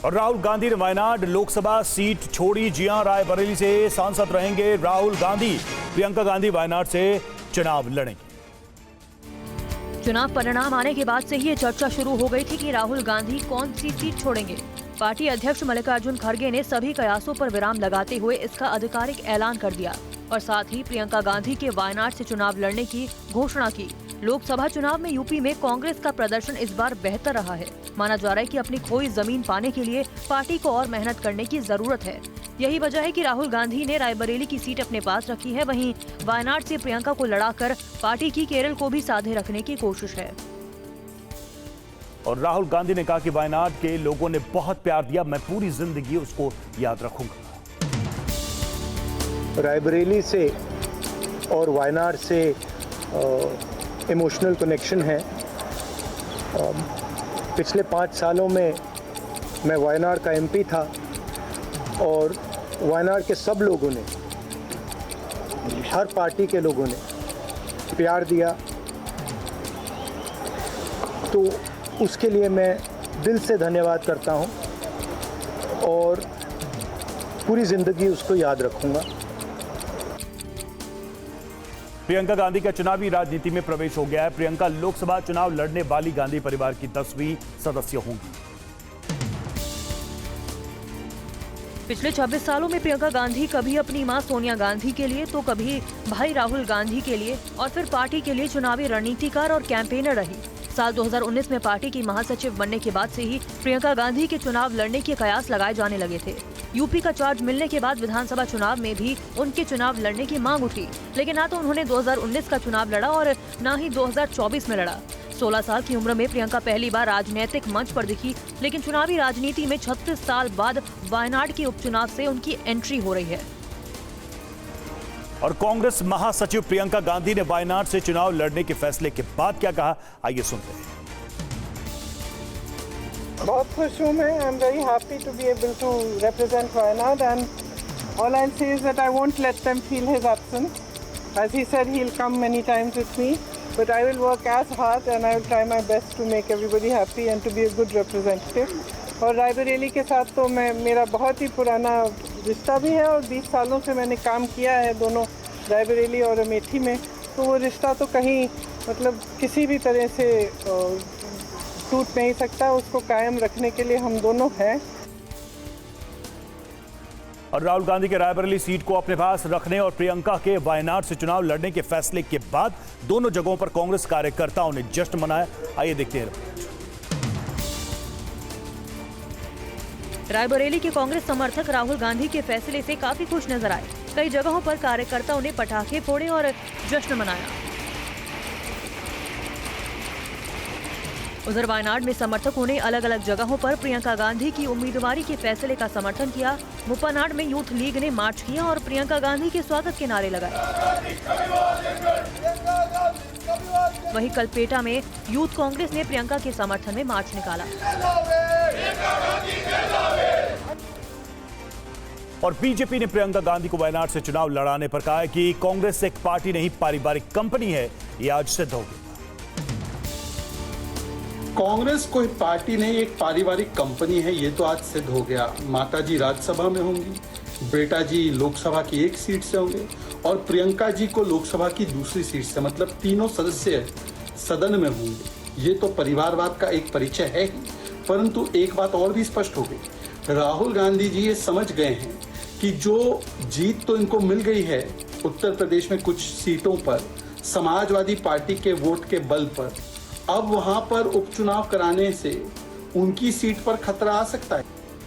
और राहुल गांधी ने वायनाड लोकसभा सीट छोड़ी। जी हां, रायबरेली से सांसद रहेंगे राहुल गांधी। प्रियंका गांधी वायनाड से चुनाव लड़ेंगे। चुनाव परिणाम आने के बाद से ही ये चर्चा शुरू हो गई थी कि राहुल गांधी कौन सी सीट छोड़ेंगे। पार्टी अध्यक्ष मल्लिकार्जुन खड़गे ने सभी कयासों पर विराम लगाते हुए इसका आधिकारिक ऐलान कर दिया और साथ ही प्रियंका गांधी के वायनाड से चुनाव लड़ने की घोषणा की। लोकसभा चुनाव में यूपी में कांग्रेस का प्रदर्शन इस बार बेहतर रहा है। माना जा रहा है कि अपनी खोई जमीन पाने के लिए पार्टी को और मेहनत करने की जरूरत है। यही वजह है कि राहुल गांधी ने रायबरेली की सीट अपने पास रखी है। वहीं वायनाड से प्रियंका को लड़ाकर पार्टी की केरल को भी साधे रखने की कोशिश है। और राहुल गांधी ने कहा कि वायनाड के लोगों ने बहुत प्यार दिया, मैं पूरी जिंदगी उसको याद रखूंगा। रायबरेली से और वायनाड से इमोशनल कनेक्शन है। पिछले 5 सालों में मैं वायनाड का एमपी था और वायनाड के सब लोगों ने, हर पार्टी के लोगों ने प्यार दिया, तो उसके लिए मैं दिल से धन्यवाद करता हूं और पूरी जिंदगी उसको याद रखूंगा। प्रियंका गांधी का चुनावी राजनीति में प्रवेश हो गया है। प्रियंका लोकसभा चुनाव लड़ने वाली गांधी परिवार की 10वीं सदस्य होंगी। पिछले 26 सालों में प्रियंका गांधी कभी अपनी मां सोनिया गांधी के लिए तो कभी भाई राहुल गांधी के लिए और फिर पार्टी के लिए चुनावी रणनीतिकार और कैंपेनर रही। साल 2019 में पार्टी की महासचिव बनने के बाद से ही प्रियंका गांधी के चुनाव लड़ने के कयास लगाए जाने लगे थे। यूपी का चार्ज मिलने के बाद विधानसभा चुनाव में भी उनके चुनाव लड़ने की मांग उठी, लेकिन ना तो उन्होंने 2019 का चुनाव लड़ा और न ही 2024 में लड़ा। 16 साल की उम्र में प्रियंका पहली बार राजनीतिक मंच पर दिखी, लेकिन चुनावी राजनीति में 36 साल बाद वायनाड के उपचुनाव से उनकी एंट्री हो रही है। और कांग्रेस महासचिव प्रियंका गांधी ने वायनाड से चुनाव लड़ने के फैसले के बाद क्या कहा, आइए सुनते हैं। बहुत खुश हूँ मैं। I am very happy to be able to represent Wayanad and all I say is that I won't let them feel his absence. As he said he will come many times with me, but I will work as hard and I will try my best to make everybody happy and to be a good representative. और रायबरेली के साथ तो मेरा बहुत ही पुराना रिश्ता भी है और 20 सालों से मैंने काम किया है दोनों रायबरेली और अमेठी में, तो वो रिश्ता तो कहीं मतलब किसी भी तरह से टूट नहीं सकता। उसको कायम रखने के लिए हम दोनों हैं। और राहुल गांधी के रायबरेली सीट को अपने पास रखने और प्रियंका के वायनाड से चुनाव लड़ने के फैसले के बाद दोनों जगहों पर कांग्रेस कार्यकर्ताओं ने जश्न मनाया। आइए देखते हैं। रायबरेली के कांग्रेस समर्थक राहुल गांधी के फैसले से काफी खुश नजर आए। कई जगहों पर कार्यकर्ताओं ने पटाखे फोड़े और जश्न मनाया। उधर वायनाड में समर्थकों ने अलग अलग जगहों पर प्रियंका गांधी की उम्मीदवारी के फैसले का समर्थन किया। मुप्पानाड में यूथ लीग ने मार्च किया और प्रियंका गांधी के स्वागत के नारे लगाए। वहीं कलपेटा में यूथ कांग्रेस ने प्रियंका के समर्थन में मार्च निकाला। और बीजेपी ने प्रियंका गांधी को वायनाड से चुनाव लड़ाने पर कहा है कि कांग्रेस एक पार्टी नहीं पारिवारिक कंपनी है। ये आज सिद्ध हो गया। कांग्रेस कोई पार्टी नहीं, एक पारिवारिक कंपनी है, ये तो आज सिद्ध हो गया। माताजी राज्यसभा में होंगी, बेटा जी लोकसभा की एक सीट से होंगे और प्रियंका जी को लोकसभा की दूसरी सीट से, मतलब तीनों सदस्य सदन में होंगे। ये तो परिवारवाद का एक परिचय है ही। परंतु एक बात और भी स्पष्ट हो गई, राहुल गांधी जी ये समझ गए हैं कि जो जीत तो इनको मिल गई है उत्तर प्रदेश में कुछ सीटों पर समाजवादी पार्टी के वोट के बल पर, अब वहां पर उपचुनाव कराने से उनकी सीट पर खतरा आ सकता है।